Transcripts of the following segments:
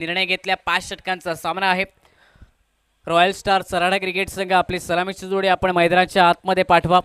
निर्णय घेतल्या 5 षटकांचा सामना आहे। रॉयल स्टार सराडा क्रिकेट संघ आपली सलामीची जोडी आपण मैदानाच्या आतमध्ये पाठवा।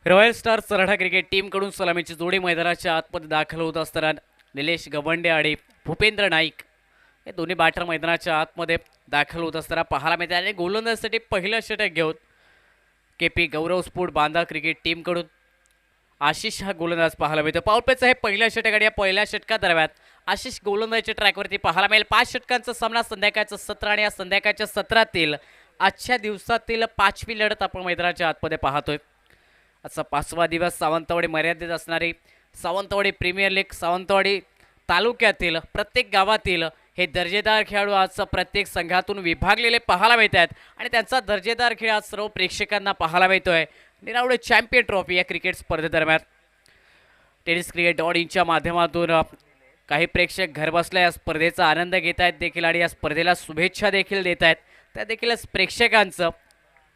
Royal star Sarada cricket team कडून सलामीची जोडी मैदानाच्या आतमध्ये दाखल होत असताना निलेश गवंडे आणि भूपेंद्र नाईक हे दोन्ही बॅटर मैदानाच्या आतमध्ये दाखल होत असताना पाहायला मिळते आणि गोलंदाजीसाठी पहिलं षटक घेऊन केपी गौरव स्पोर्ट बांधा क्रिकेट टीम कडून आशिष हा गोलंदाज पाहायला मिळतो। पावरप्लेचं हे पहिलं षटक आणि या पहिल्या षटकादरम्यान आशिष गोलंदाजीच्या ट्रॅकवरती पाहायला मिळेल। 5 षटकांचा सामना संध्याकाळचं सत्र आणि या संध्याकाळच्या सत्रातील आजच्या दिवसातील 5वी लढत आपण मैदानाच्या आतमध्ये पाहतोय। आजचा 5वा दिवस सावंतवाडी मर्यादित असणारी सावंतवाडी प्रीमियर लीग सावंतवाडी तालुक्यातील प्रत्येक गावातील हे दर्जेदार खेळाडू आज प्रत्येक संघातून विभागलेले पाहायला मिळत आहेत आणि त्यांचा दर्जेदार खेळ आज सर्व प्रेक्षकांना पाहायला मिळतोय। निरावडे चॅम्पियन ट्रॉफी या क्रिकेट स्पर्धेदरम्यान tenniscricket.in माध्यमातून काही प्रेक्षक घरबसल्या या स्पर्धेचा आनंद घेत आहेत देखील आणि या स्पर्धेला शुभेच्छा देखील देत आहेत। त्या देखीलच प्रेक्षकांचं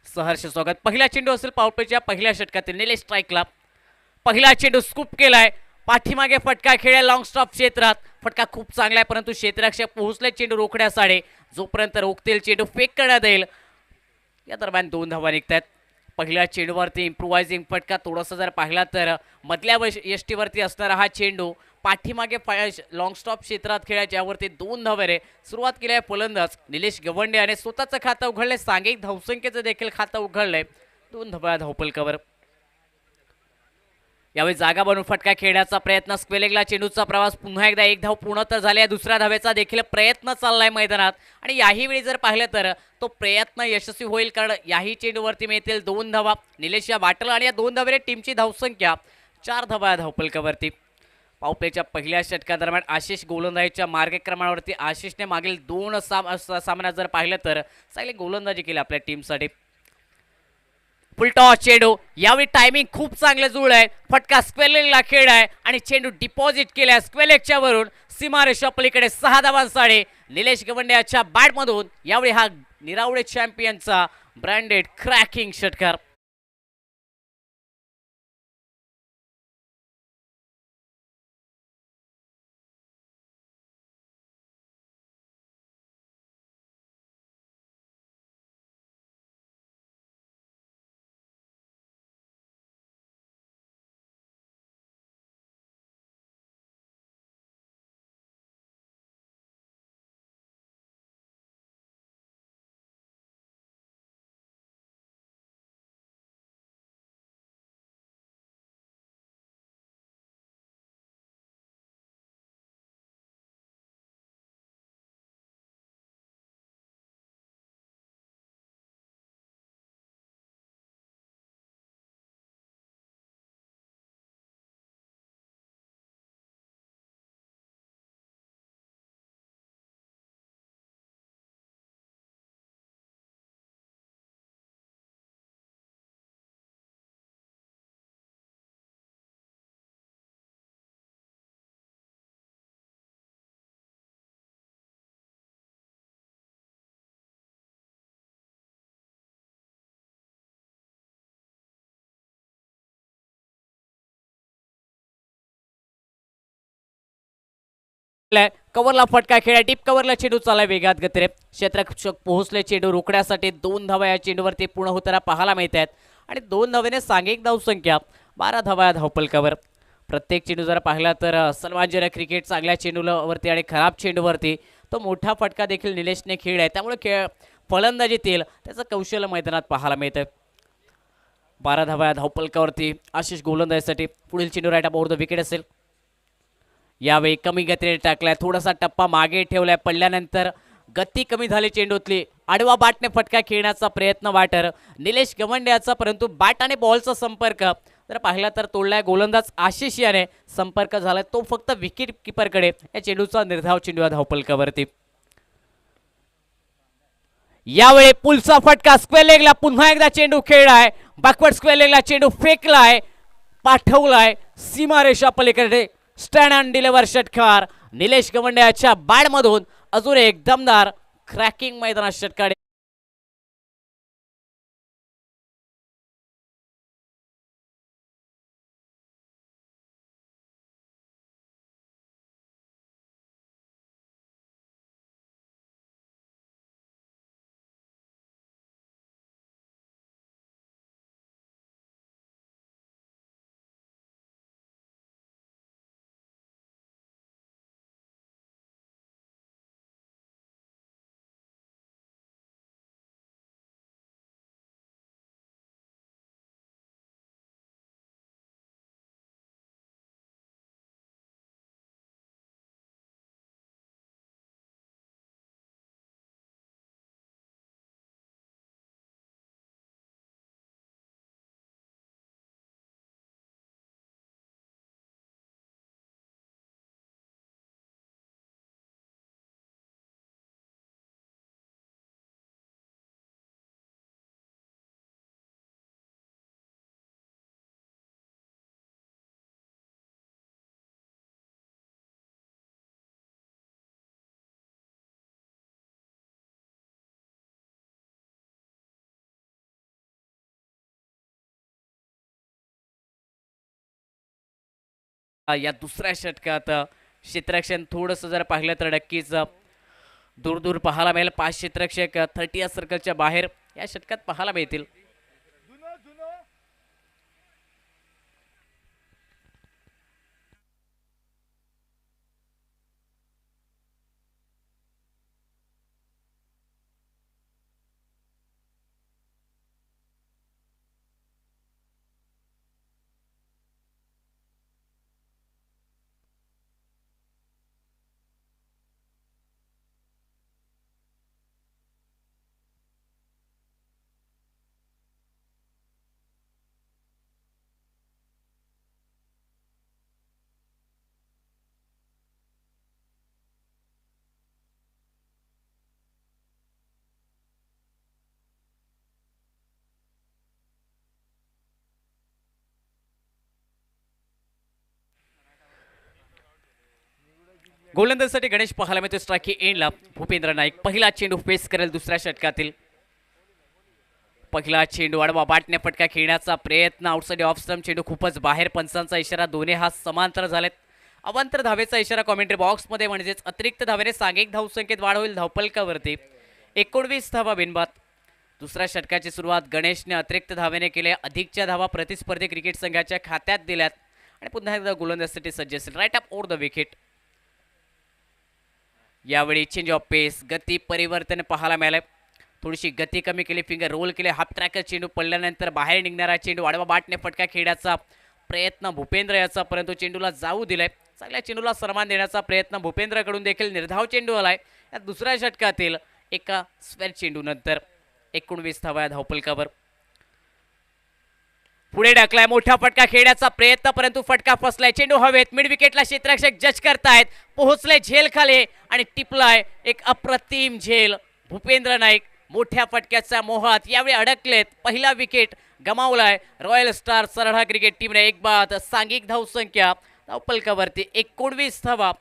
सहर्ष स्वागत। पहिला चेंडू असेल पावरप्लेच्या पहिल्या षटकातील निलेश स्ट्राईकला पहिला चेंडू स्कूप केलाय, पाठीमागे फटका खेळला लॉंग स्टॉप क्षेत्रात, फटका खूप चांगला आहे परंतु क्षेत्ररक्षक पोहोचले चेंडू रोखण्यासाठी, जोपर्यंत रोखतील चेंडू फेक करण्यात येईल या दरम्यान 2 धावा निघतात। पहिल्या चेंडूवरती इम्प्रोवायझिंग फटका थोडासा जर पाहिला तर मधल्या यष्टीवरती असणारा हा चेंडू पाठीमागे लॉंग स्टॉप क्षेत्रात खेळा ज्यावरती 2 धावेने सुरुवात केली आहे फलंदाज निलेश गवंडे आणि स्वतःचं खातं उघडलंय, सांघिक धावसंख्येचं देखील खातं उघडलंय 2 धावा धावपलकावर। यावेळी जागा बनवून फटका खेळण्याचा प्रयत्न, स्क्वेलेगला चेंडूचा प्रवास पुन्हा एकदा 1 धाव पूर्ण तर झाले, दुसऱ्या धावेचा देखील प्रयत्न चाललाय मैदानात आणि याही वेळी जर पाहिलं तर तो प्रयत्न यशस्वी होईल कारण याही चेंडूवरती मिळतील 2 धावा निलेश या बाटल आणि या 2 धावेने टीमची धावसंख्या 4 धावा धावपलकावरती। पावरप्लेच्या पहिल्या षटकादरम्यान आशिष गोलंदाजीच्या मार्गक्रमणावरती आशिषने मागील 2 सामन्यात जर पाहिलं तर चांगली गोलंदाजी केली आपल्या टीमसाठी। फुलटॉस चेंडू यावेळी टायमिंग खूप चांगलं जुळलंय, फटका स्क्वेलेगला खेळलाय आणि चेंडू डिपॉझिट केलाय स्क्वेलेगच्या वरून सीमारेषा पलीकडे 6 धावांसाठी निलेश गवंडे याच्या बॅटमधून यावेळी हा निरावडे चॅम्पियनचा ब्रँडेड क्रॅकिंग षटकार। कव्हरला फटका खेळा, टीप कव्हरला चेंडू चालला वेगात गतीने, क्षेत्ररक्षक पोहोचले चेंडू रोखण्यासाठी 2 धावा या चेंडूवरती पूर्ण होताना पाहायला मिळत आहेत आणि 2 धावेने सांघिक धावसंख्या 12 धावा या धावपलकावर। प्रत्येक चेंडू जर पाहिला तर सलमान क्रिकेट चांगल्या चेंडूवरती आणि खराब चेंडूवरती तो मोठा फटका देखील निलेशने खेळलाय, त्यामुळे फलंदाजीतील त्याचं कौशल्य मैदानात पाहायला मिळतं. 12 धावा धावपलकावरती आशिष गोलंदाजीसाठी. पुढील चेंडू राईट ओव्हर द विकेट असेल. यावेळी कमी गतीने टाकलाय, थोडासा टप्पा मागे ठेवलाय, पडल्यानंतर गती कमी झाली चेंडूतली. आडवा बॅटने फटका खेळण्याचा प्रयत्न वाटर निलेश गवंडे याचा, परंतु बॅट आणि बॉलचा संपर्क जर पाहिला तर तोडलाय गोलंदाज आशिष याने. संपर्क झालाय तो फक्त विकेट किपरकडे. या चेंडूचा निर्धाव चेंडू या धावपलकावरती. यावेळी पुलचा फटका स्क्वेअर लेगला. पुन्हा एकदा चेंडू खेळलाय, बॅकवर्ड स्क्वेअर लेगला चेंडू फेकलाय, पाठवलाय सीमारेषा पलीकडे. स्टँड अँड डिलिव्हर षटकार निलेश गवंडे याच्या बॅटमधून. अजून एक दमदार क्रॅकिंग मैदानात षटकार. या दुसऱ्या षटकात क्षेत्ररक्षण थोडंसं जर पाहिलं तर नक्कीच दूर दूर पाहायला मिळेल. 5 क्षेत्ररक्षक 30 सर्कलच्या बाहेर या षटकात पाहायला मिळतील. गोलंदाजीसाठी गणेश पाहायला मिळतो. स्ट्राईक एंडला भूपेंद्र नाईक. पहिला चेंडू फेस करेल दुसऱ्या षटकातील. पहिला चेंडू आडवा बॅटने फटका खेळण्याचा प्रयत्न. आउटसाइड ऑफ स्टंप चेंडू खूपच बाहेर. पंचांचा इशारा. दोन्ही हात समांतर झालेत. अवांतर धावेचा इशारा कॉमेंट्री बॉक्समध्ये, म्हणजेच अतिरिक्त धावेने सांघिक धावसंख्येत वाढ होईल धावपलकावरती. 19 धावा बिनबाद. दुसऱ्या षटकाची सुरुवात गणेशने अतिरिक्त धावेने केले. अधिकच्या धावा प्रतिस्पर्धी क्रिकेट संघाच्या खात्यात दिल्यात आणि पुन्हा एकदा गोलंदाजीसाठी सज्ज असेल. Right up over the wicket. यावेळी चेंज ऑफ पेस, गती परिवर्तन पाहायला मिळाले. थोडीशी गती कमी केली, फिंगर रोल केले. हाफ ट्रॅकर चेंडू पडल्यानंतर बाहेर निघणारा चेंडू आडवा बॅटने फटका खेळण्याचा प्रयत्न भूपेंद्र याचा, परंतु चेंडूला जाऊ दिलाय. चांगल्या चेंडूला सन्मान देण्याचा प्रयत्न भूपेंद्रकडून देखील. निर्धाव चेंडू आलाय या दुसऱ्या षटकातील. एका स्क्वेअर चेंडू नंतर 19 धावा धावपलकावर. पुढे टाकलाय, मोठा फटका खेळण्याचा प्रयत्न, परंतु फटका फसलाय. चेंडू हवेत. मिड विकेटला क्षेत्ररक्षक जज करतायत. पोहोचले झेल खाली आणि टिपलाय. एक अप्रतिम झेल. भूपेंद्र नाईक मोठ्या फटक्याच्या मोहात यावेळी अडकलेत. पहिला विकेट गमावलाय रॉयल स्टार सरळा क्रिकेट टीमने. एक बाद. सांघिक धावसंख्या धावपलकावरती 19 धावा.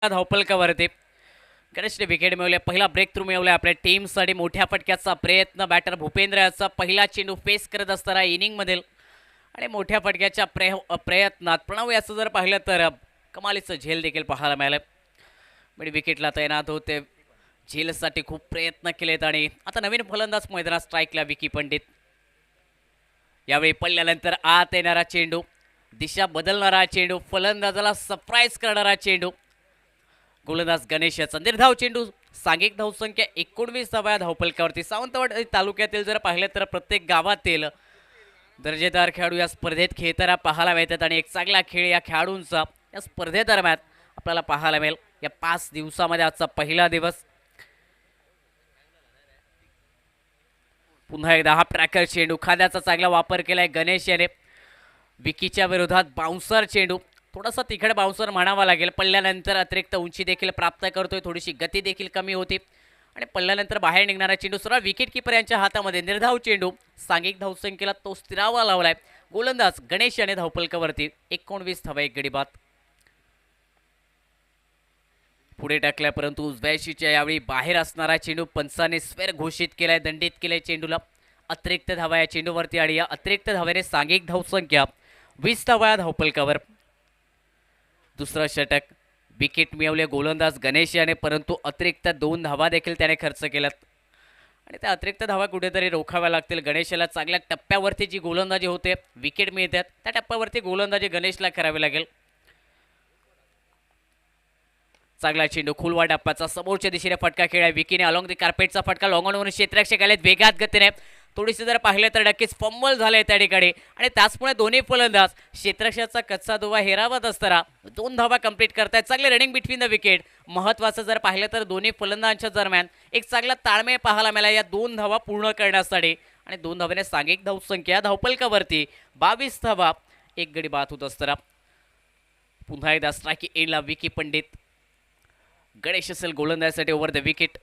धावपलकावरती गणेशने विकेट मिळवले, पहिला ब्रेक थ्रू मिळवला आपल्या टीमसाठी. मोठ्या फटक्याचा प्रयत्न बॅटर भूपेंद्र याचा पहिला चेंडू फेस करत असताना इनिंग मधील आणि मोठ्या फटक्याच्या प्रयत्नात प्रणव याचं जर पाहिलं तर कमालीचं झेल देखील पाहायला मिळालं. म्हणजे विकेटला तैनात होते, झेलसाठी खूप प्रयत्न केलेत आणि आता नवीन फलंदाज मैदानात स्ट्राईकला विकी पंडित. यावेळी पडल्यानंतर आत येणारा चेंडू, दिशा बदलणारा चेंडू, फलंदाजाला सरप्राईज करणारा चेंडू. गोलंदाज गणेश याचा निर्धाव चेंडू, सांघिक धावसंख्या 19 धावा धावपलकावरती. सावंतवाडी तालुक्यातील जर पाहिलं तर प्रत्येक गावातील दर्जेदार खेळाडू या स्पर्धेत खेळताना पाहायला मिळतात आणि एक चांगला खेळ या खेळाडूंचा या स्पर्धेदरम्यान आपल्याला पाहायला मिळेल. या 5 दिवसामध्ये आजचा पहिला दिवस. पुन्हा एकदा हा ट्रॅकर चेंडू, खाद्याचा चांगला वापर केलाय गणेश याने. विकीच्या विरोधात बाउन्सर चेंडू, थोडासा तिखट बाउन्सर म्हणावा लागेल. पडल्यानंतर अतिरिक्त उंची देखील प्राप्त करतोय, थोडीशी गती देखील कमी होती आणि पडल्यानंतर बाहेर निघणारा चेंडू सरळ विकेट किपर यांच्या हातामध्ये. निर्धाव चेंडू, सांघिक धावसंख्येला तो स्थिरावा लावलाय. गोलंदाज गणेश याने धावपलकावरती 19 धावा, एक गडी बाद. पुढे टाकलाय परंतु उजव्याशीच्या यावेळी बाहेर असणारा चेंडू पंचाने स्वेर घोषित केलाय, दंडित केलाय चेंडूला. अतिरिक्त धावा या चेंडूवरती आणि या अतिरिक्त धावेने सांघिक धावसंख्या 20 धावा या धावपलकावर. दुसरा षटक, विकेट मिळवले गोलंदाज गणेश याने, परंतु अतिरिक्त 2 धावा देखील त्याने खर्च केल्यात आणि त्या अतिरिक्त धावा कुठेतरी रोखाव्या लागतील. गणेशला चांगल्या टप्प्यावरती जी गोलंदाजी होते, विकेट मिळतात त्या टप्प्यावरती गोलंदाजी गणेशला करावी लागेल. चांगला चेंडू, खुलवा टप्प्याचा, समोरच्या दिशेने फटका खेळाय विकीने. अलॉंग द कार्पेटचा फटका, लॉंग ऑनवरून क्षेत्ररक्षक आलेत वेगात गतीने. थोडीशी जर पाहिलं तर नक्कीच फंबल झाले त्या ठिकाणी आणि त्याचमुळे दोन्ही फलंदाज क्षेत्ररक्षकाचा कच्चा दुवा हेरावत असताना 2 धावा कंप्लीट करतायत. चांगले रनिंग बिटवीन द विकेट. महत्त्वाचं जर पाहिलं तर दोन्ही फलंदाजांच्या दरम्यान एक चांगला ताळमेळ पाहायला मिळाला या 2 धावा पूर्ण करण्यासाठी आणि 2 धावेने सांघिक धावसंख्या धावपलकावरती 22 धावा, एक गडी बाद होत असताना. पुन्हा एकदा स्ट्राईक एंडला विकी पंडित. गणेश असेल गोलंदाजासाठी ओव्हर द विकेट.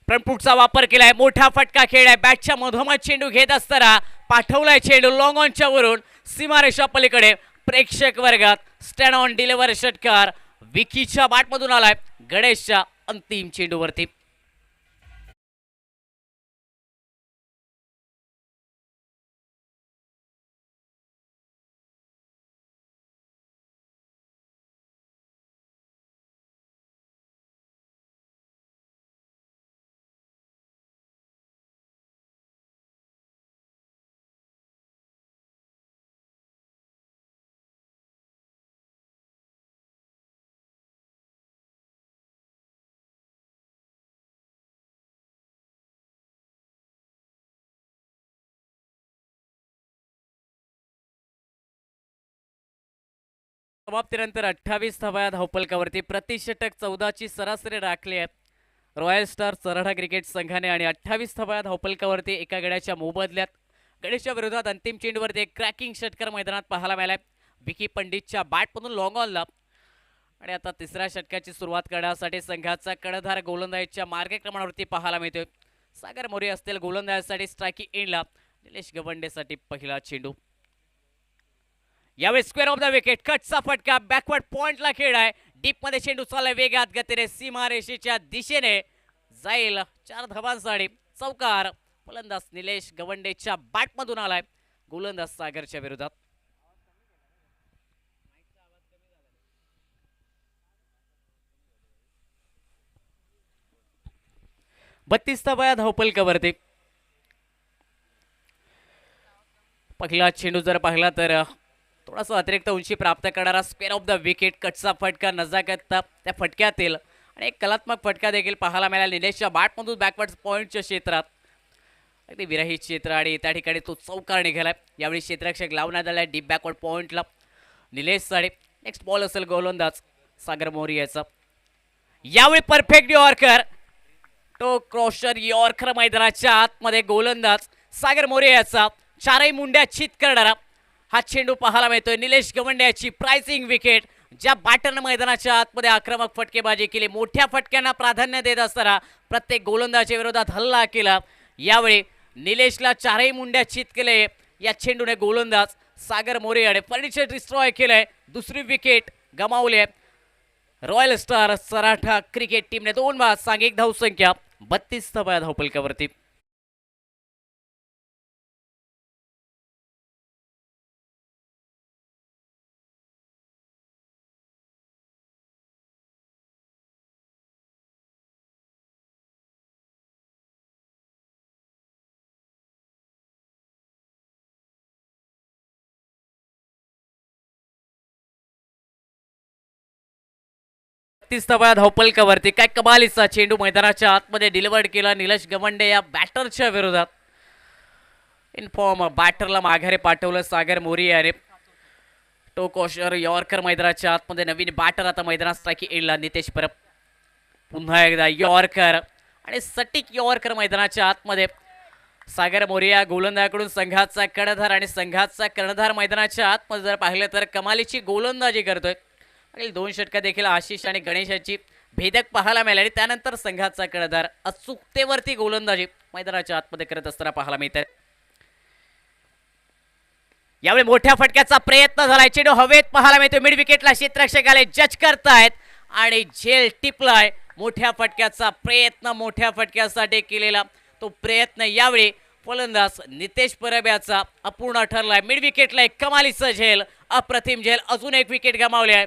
फ्रंटफुटचा वापर केलाय, मोठा फटका खेळलाय, बॅटच्या मधोमध चेंडू घेत असताना पाठवलाय चेंडू लॉंग ऑनच्या वरून सीमारेषा पलीकडे. प्रेक्षक वर्गात स्टँड ऑन डिलिव्हर षटकार विकीच्या बॅटमधून आलाय गणेशच्या अंतिम चेंडूवरती. समाप्तीनंतर 28 धावा धावपलकावरती. प्रतिषटक 14ची सरासरी राखली आहे रॉयल स्टार चरडा क्रिकेट संघाने आणि 28 धावा धावपलकावरती एका गड्याच्या मोबदल्यात. गणेशच्या विरोधात अंतिम चेंडूवरती एक क्रॅकिंग षटकार मैदानात पाहायला मिळालाय विकी पंडितच्या बॅटमधून लॉंग ऑनला. आणि आता तिसऱ्या षटकाची सुरुवात करण्यासाठी संघाचा कडधार गोलंदाजीच्या मार्गक्रमणावरती पाहायला मिळतोय. सागर मोरे असतील गोलंदाजीसाठी स्ट्राईक एंडला. निलेश गवंडेसाठी पहिला चेंडू. यावेळी स्क्वेअर ऑफ द विकेट, कटचा फटका, बॅकवर्ड पॉइंटला खेळ आहे. डीप मध्ये चेंडू चाललाय वेगात गतीने, सीमारेषेच्या दिशेने जाईल 4 धावांसाठी. चौकार, फलंदाज निलेश गवंडेच्या बॅटमधून आलाय गोलंदाज सागरच्या विरोधात. बत्तीस धावा धावपलकावरती. पहिला चेंडू जर पाहिला तर थोडासा अतिरिक्त उंची प्राप्त करणारा स्क्वेअर ऑफ द विकेट, कटचा फटका, नजाकत त्या फटक्यातील आणि एक कलात्मक फटका देखील पाहायला मिळाला निलेशच्या बॅटमधून बॅकवर्ड पॉइंटच्या क्षेत्रात. अगदी विरहित क्षेत्र आणि त्या ठिकाणी तो चौकार निघालाय. यावेळी क्षेत्ररक्षक लावण्यात आलाय डीप बॅकवर्ड पॉइंटला निलेश साडे. नेक्स्ट बॉल असेल गोलंदाज सागर मोरे याचा. यावेळी परफेक्ट यॉर्कर, तो क्रॉशर यॉर्कर मैदानाच्या आतमध्ये गोलंदाज सागर मोरे याचा. 4ही मुंड्या चित करणारा हा चेंडू पाहायला मिळतोय. निलेश गवंडे याची प्राइसिंग विकेट. ज्या बॅटरनं मैदानाच्या आतमध्ये आक्रमक फटकेबाजी केली, मोठ्या फटक्यांना प्राधान्य देत असताना प्रत्येक गोलंदाजाच्या विरोधात हल्ला केला. यावेळी निलेशला 4ही मुंड्या चित केले या चेंडूने गोलंदाज सागर मोरे याने. फर्निचर डिस्ट्रॉय केलंय, दुसरी विकेट गमावली आहे. रॉयल स्टार सराठा क्रिकेट टीमने 2 बाद सांघिक धावसंख्या 32 धावा धावपलकावरती. धावा धावपलकावरती काय कमालीचा चेंडू मैदानाच्या आतमध्ये डिलिव्हर्ड केला निलेश गवंडे या बॅटरच्या विरोधात. इनफॉर्म बॅटरला माघारी पाठवलं सागर मोरियाने. टोकोशर यॉर्कर मैदानाच्या आतमध्ये नवीन बॅटर आता मैदानात स्ट्राईक येईल नितेश परब. पुन्हा एकदा यॉर्कर आणि सटीक यॉर्कर मैदानाच्या आतमध्ये. सागर मोरिया गोलंदाजाकडून संघाचा कर्णधार आणि संघाचा कर्णधार मैदानाच्या आतमध्ये जर पाहिलं तर कमालीची गोलंदाजी करतोय. आणि 2 षटका देखील आशिष आणि गणेशाची भेदक पाहायला मिळाली आणि त्यानंतर संघाचा कर्णधार अचूकतेवरती गोलंदाजी मैदानाच्या आतमध्ये करत असताना पाहायला मिळत. यावेळी मोठ्या फटक्याचा प्रयत्न झालाय. चेंडू हवेत पाहायला मिळतो. मिड विकेटला क्षेत्ररक्षक आले जज करतायत आणि झेल टिपलाय. मोठ्या फटक्याचा प्रयत्न मोठ्या फटक्यासाठी केलेला तो प्रयत्न यावेळी फलंदाज नितेश परब याचा अपूर्ण ठरलाय. मिड विकेटला एक कमालीचं झेल अप्रतिम झेल. अजून एक विकेट गमावली आहे.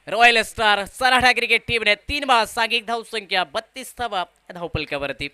रॉयल स्टार सराठा क्रिकेट टीमने 3 बाद सांघिक धावसंख्या 32 धावा धावपलकावरती.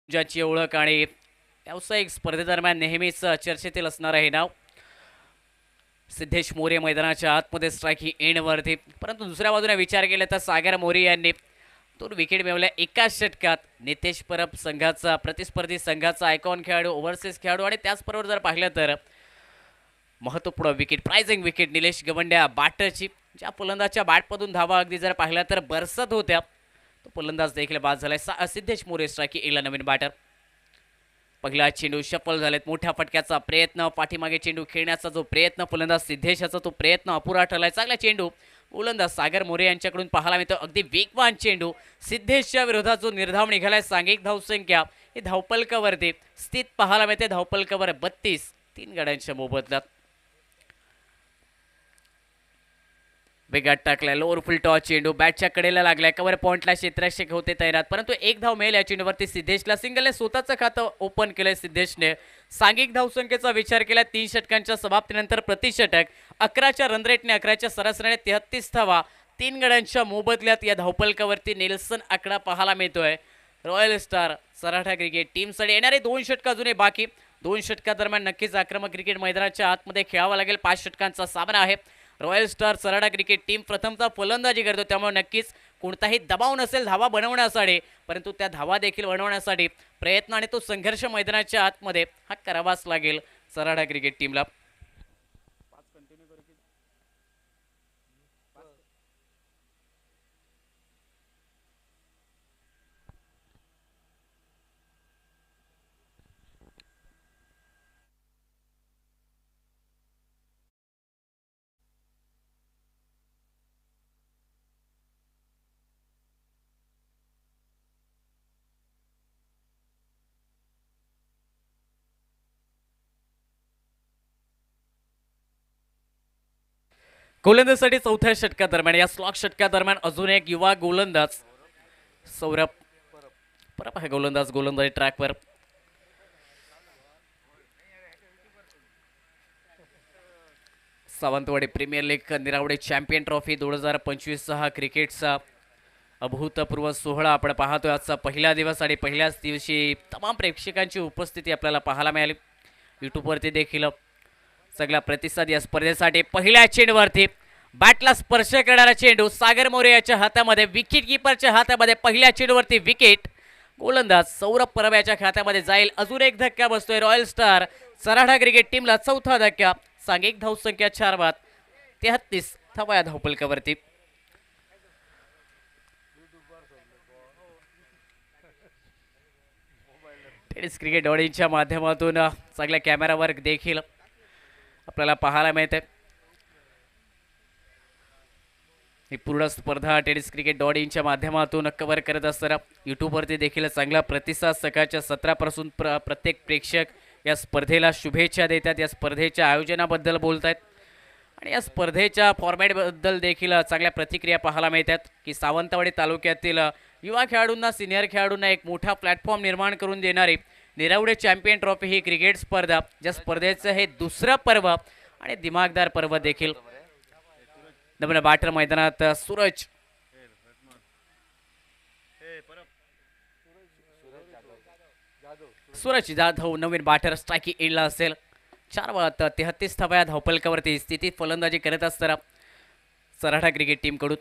ज्याची ओळख आणि व्यावसायिक स्पर्धेदरम्यान नेहमीच चर्चेतील असणार आहे नाव सिद्धेश मोरे मैदानाच्या आतमध्ये स्ट्राईक एंडवरती. परंतु दुसऱ्या बाजूने विचार केला तर सागर मोरे यांनी 2 विकेट मिळवल्या एकाच षटकात. नितेश परब संघाचा प्रतिस्पर्धी संघाचा आयकॉन खेळाडू ओव्हरसीज खेळाडू आणि त्याचबरोबर जर पाहिलं तर महत्त्वपूर्ण विकेट प्राइजिंग विकेट निलेश गवंड्या बॅटरची. ज्या फलंदाजच्या बॅटमधून धावा अगदी जर पाहिला तर बरसत होत्या तो फलंदाज देखील बाद झालाय. सिद्धेश मोरे स्ट्राईक येईल नवीन बॅटर. पहिला चेंडू शफल झालेत. मोठ्या फटक्याचा प्रयत्न पाठीमागे चेंडू खेळण्याचा जो प्रयत्न फलंदाज सिद्धेशाचा तो प्रयत्न अपुरा ठरलाय. चांगला चेंडू गोलंदाज सागर मोरे यांच्याकडून पाहायला मिळतो. अगदी वेगवान चेंडू सिद्धेशच्या विरोधात जो निर्धाव निघालाय. सांघिक धावसंख्या ही धावपलकावरती स्थित पाहायला मिळते. धावपलकावर 32 3 गड्यांच्या मोबदल्यात. वेगात टाकलाय लोअर फुल टॉस चेंडू बॅटच्या कडेला लागलाय. कव्हर पॉइंटला क्षेत्ररक्षक होते तैनात परंतु एक धाव मिळेल या चेंडूवरती. सिद्धेशला सिंगलने स्वतःचं खातं ओपन केलंय. सिद्धेशने सांघिक धावसंख्येचा विचार केला 3 षटकांच्या समाप्तीनंतर प्रतिषटक 11च्या रनरेटने 11च्या सरासरीने 33 धावा 3 गड्यांच्या मोबदल्यात या धावपलकावरती नेल्सन आकडा पाहायला मिळतोय. रॉयल स्टार सराठा क्रिकेट टीमसाठी येणारे 2 षटक अजूनही बाकी. 2 षटकादरम्यान नक्कीच आक्रमक क्रिकेट मैदानाच्या आतमध्ये खेळावा लागेल. 5 षटकांचा सामना आहे. रॉयल स्टार सराठा क्रिकेट टीम प्रथमतः फलंदाजी करतो त्यामुळे नक्कीच कोणताही दबाव नसेल धावा बनवण्यासाठी. परंतु त्या धावा देखील बनवण्यासाठी प्रयत्न आणि तो संघर्ष मैदानाच्या आतमध्ये हा करावाच लागेल सराठा क्रिकेट टीमला. गोलंदाजीसाठी 4थ्या षटकादरम्यान या स्लॉक षटकादरम्यान अजून एक युवा गोलंदाज सौरभ परब आहे गोलंदाजी ट्रॅकवर. Sawantwadi premier league Nirawade champion trophy 2025 हा क्रिकेटचा अभूतपूर्व सोहळा आपण पाहतोय. आजचा पहिला दिवस आणि पहिल्याच दिवशी तमाम प्रेक्षकांची उपस्थिती आपल्याला पाहायला मिळाली. यूट्यूबवरती देखील सगळा प्रतिसाद या स्पर्धेसाठी. पहिल्या चेंडूवरती बॅटला स्पर्श करणारा चेंडू सागर मोरे याच्या हातामध्ये, विकेट किपरच्या हातामध्ये. पहिल्या चेंडूवरती विकेट. गोलंदाज सौरभ परब याच्या खात्यामध्ये जाईल. अजून एक धक्का बसतोय रॉयल स्टार सराठा क्रिकेट टीमला, चौथा धक्का. सांघिक धावसंख्या 4 बाद 33 धावा या धावफलकावरती. टेनिस क्रिकेट ऑडियन्सच्या माध्यमातून चांगल्या कॅमेरावर देखील आपल्याला पाहायला मिळते. ही पूर्ण स्पर्धा टेनिस क्रिकेट ऑडियन्सच्या माध्यमातून कव्हर करत असताना यूट्यूबवरती देखील चांगला प्रतिसाद. सकाळच्या 17 पासून प्रत्येक प्रेक्षक या स्पर्धेला शुभेच्छा देतात, या स्पर्धेच्या आयोजनाबद्दल बोलत आहेत आणि या स्पर्धेच्या फॉर्मॅटबद्दल देखील चांगल्या प्रतिक्रिया पाहायला मिळतात की सावंतवाडी तालुक्यातील युवा खेळाडूंना, सिनियर खेळाडूंना एक मोठा प्लॅटफॉर्म निर्माण करून देणारी निरवडे चॅम्पियन ट्रॉफी ही क्रिकेट स्पर्धा, ज्या स्पर्धेचं हे दुसरं पर्व आणि दिमागदार पर्व देखील. नवीन बॅटर मैदानात सूरज जाधव नवीन बॅटर स्ट्रायकिंग एंडला असेल. 4 बाद 33 धावा या धावफलकावरती स्थितीत फलंदाजी करत असताना सराठा क्रिकेट टीमकडून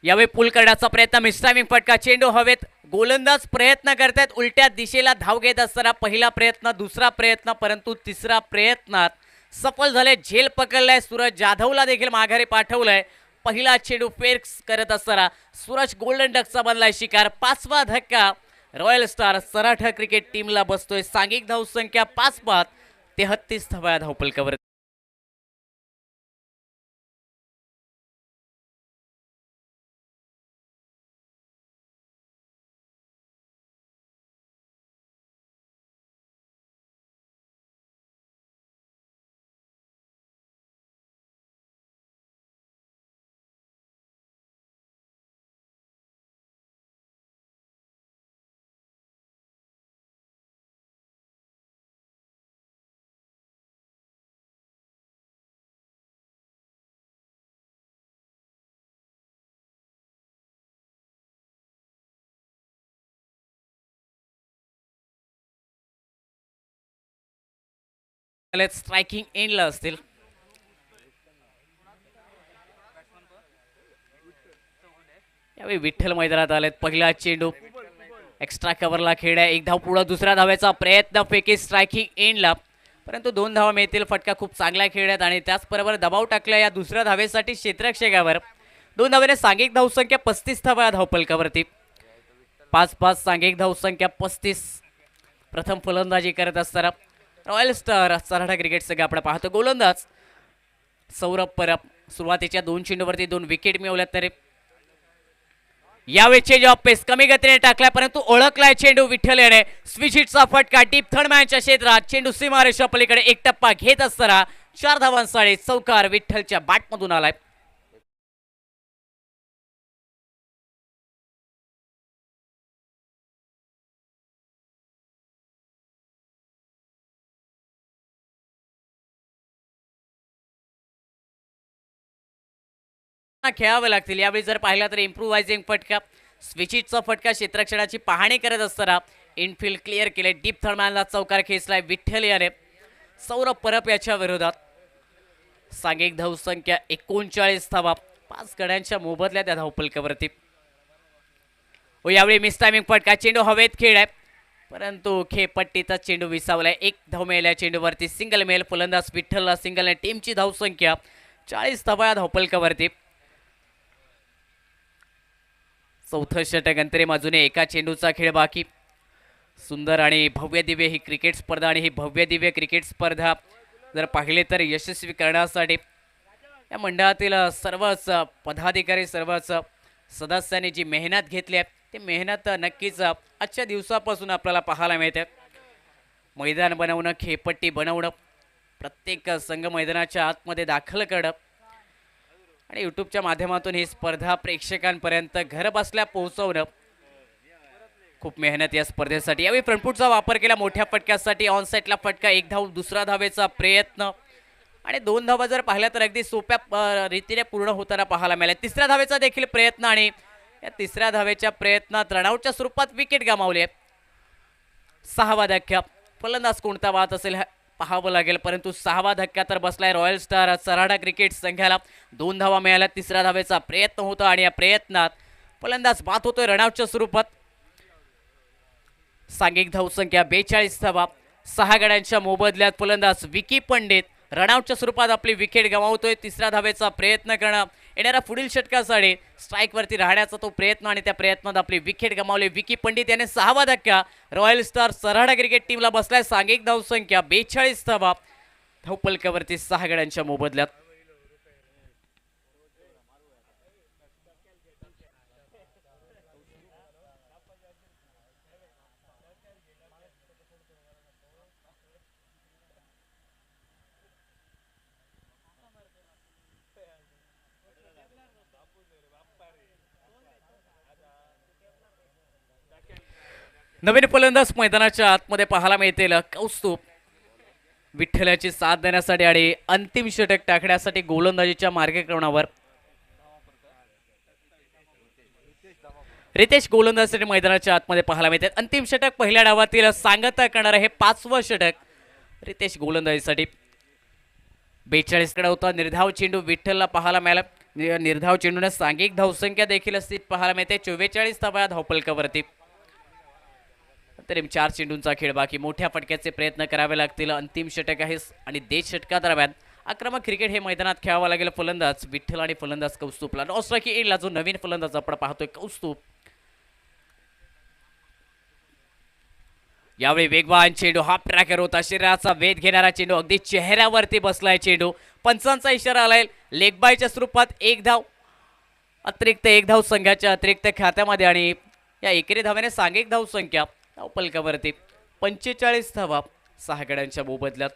यावेळी पूल करण्याचा प्रयत्न. मिसटायमिंग फटका. चेंडू हवेत. गोलंदाज प्रयत्न करतात उलट्या दिशेला धाव घेत असताना. पहिला प्रयत्न, दुसरा प्रयत्न, परंतु तिसरा प्रयत्नात सफल झाले. झेल पकडलाय. सूरज जाधवला देखील माघारी पाठवलंय. पहिला चेंडू फेर करत असताना सूरज गोल्डन डकचा बनलाय शिकार. 5वा धक्का रॉयल स्टार सराठा क्रिकेट टीमला बसतोय. सांघिक धावसंख्या 5 बाद 33 धावा या धावफलकावर. स्ट्रायकिंग एंडला असतील. यावेळी विठ्ठल मैदानात आलेत. पहिला चेंडू एक्स्ट्रा कव्हरला खेळ आहे. 1 धाव पुढे. दुसऱ्या धावेचा प्रयत्न. फेकी स्ट्रायकिंग एंडला, परंतु 2 धावा मिळतील. फटका खूप चांगला खेळण्यात आणि त्याचबरोबर दबाव टाकला या दुसऱ्या धावेसाठी क्षेत्ररक्षकावर. 2 धावेने सांघिक धावसंख्या 35 धावा या धावफलकावरती. 5-5 सांघिक धावसंख्या 35. प्रथम फलंदाजी करत असताना रॉयल स्टार सराठा क्रिकेट संघ आपण पाहतो. गोलंदाज सौरभ परब. सुरुवातीच्या 2 चेंडूवरती 2 विकेट मिळवल्यात. तरी यावेळी चेंज ऑफ पेस कमी गतीने टाकलाय, परंतु ओळखलाय चेंडू विठ्ठल याने. स्विच हिटचा फटका डीप थर्ड मॅनच्या क्षेत्रात. चेंडू सीमारेषा पलीकडे एक टप्पा घेत असताना 4 धावांसाठी चौकार विठ्ठलच्या बॅटमधून आलाय. खेळावे लागतील. यावेळी जर पाहिला तर इम्प्रूव्हायझिंग फटका, स्विचिटचा फटका. क्षेत्ररक्षणाची पाहणी करत असताना इनफिल्ड क्लिअर केले. डीप थर्डमॅनला चौकार खेचलाय विठ्ठल याने. सौरभ परब याच्या विरोधात. सांघिक धावसंख्या 39 धावा. 5 गड्यांच्या मोबदल्या त्या धावफलकावरती. यावेळी मिस टायमिंग फटका. चेंडू हवेत खेळ आहे, परंतु खेळपट्टीचा चेंडू विसावलाय. 1 धाव मिळाल्या चेंडूवरती. सिंगल मिळेल. फलंदाज विठ्ठलला सिंगलने. टीमची धावसंख्या 40 धावा या धावफलकावरती. चौथं षटक अंतरिम. अजून एका चेंडूचा खेळ बाकी. सुंदर आणि भव्य दिव्य ही क्रिकेट स्पर्धा आणि ही भव्य दिव्य क्रिकेट स्पर्धा जर पाहिले तर यशस्वी करण्यासाठी या मंडळातील सर्वच पदाधिकारी, सर्वच सदस्यांनी जी मेहनत घेतली आहे ती मेहनत नक्कीच आजच्या दिवसापासून आपल्याला पाहायला मिळते. मैदान बनवणं, खेळपट्टी बनवणं, प्रत्येक संघ मैदानाच्या आतमध्ये दाखल करणं आणि यूट्यूबच्या माध्यमातून ही स्पर्धा प्रेक्षकांपर्यंत घर बसल्या पोहोचवणं, खूप मेहनत या स्पर्धेसाठी. यावेळी फ्रंटफूटचा वापर केला मोठ्या फटक्यासाठी. ऑन साईडला फटका. 1 धाव. दुसरा धावेचा प्रयत्न आणि 2 धावा जर पाहिल्या तर अगदी सोप्या रीतीने पूर्ण होताना पाहायला मिळाल्या. तिसऱ्या धावेचा देखील प्रयत्न आणि या तिसऱ्या धावेच्या प्रयत्नात रनआउटच्या स्वरूपात विकेट गमावली आहे. 6वा धक्का. फलंदाज कोणता वाहत असेल पाहावं लागेल, परंतु 6वा धक्का तर बसलाय रॉयल स्टार सराडा क्रिकेट संघाला. 2 धावा मिळाल्या. तिसऱ्या धावेचा प्रयत्न होता आणि या प्रयत्नात फलंदाज बाद होतोय रनआउटच्या स्वरूपात. सांघिक धावसंख्या 42 धावा. 6 गड्यांच्या मोबदल्यात फलंदाज विकी पंडित रनआउटच्या स्वरूपात आपली विकेट गमावतोय. तिसऱ्या धावेचा प्रयत्न करणं, येणाऱ्या पुढील षटकासाठी स्ट्राईकवरती राहण्याचा तो प्रयत्न आणि त्या प्रयत्नात आपली विकेट गमावली विकी पंडित याने. 6वा धक्का रॉयल स्टार सराडा क्रिकेट टीमला बसलाय. सांघिक धावसंख्या 42 धावा. धावपलकावरती 6 गड्यांच्या मोबदल्यात. नवीन फलंदाज मैदानाच्या आतमध्ये पाहायला मिळतील. कौस्तुभ विठ्ठलाची साथ देण्यासाठी आणि अंतिम षटक टाकण्यासाठी गोलंदाजीच्या मार्गक्रमणावर. रितेश गोलंदाजीसाठी मैदानाच्या आतमध्ये पाहायला मिळते. अंतिम षटक पहिल्या डावातील सांगता करणारं हे 5वं षटक रितेश गोलंदाजीसाठी. 42 कडे होता. निर्धाव चेंडू विठ्ठलला पाहायला मिळाला. निर्धाव चेंडूने सांघिक धावसंख्या देखील अस्तित्व पाहायला मिळते. 44 धावा धावपलकावरती. तरी 4 चेंडूंचा खेळ बाकी. मोठ्या फटक्याचे प्रयत्न करावे लागतील. अंतिम षटक आहे आणि देश षटकादरम्यान आक्रमक क्रिकेट हे मैदानात खेळावं लागेल. फलंदाज विठ्ठल आणि फलंदाज कौस्तुभला. नॉस्ट्राइक एंडला जो नवीन फलंदाज आपण पाहतोय कौस्तुभ. यावेळी वेगवान चेंडू, हाफ ट्रॅकर होता. शरीराचा वेध घेणारा चेंडू अगदी चेहऱ्यावरती बसलाय चेंडू. पंचांचा इशारा आलाय लेग बायच्या स्वरूपात. 1 धाव अतिरिक्त, 1 धाव संघाच्या अतिरिक्त खात्यामध्ये आणि या एकेरी धावेने सांघिक धावसंख्या धावपलकावरती 45 धावा 6 गड्यांच्या मोबदल्यात.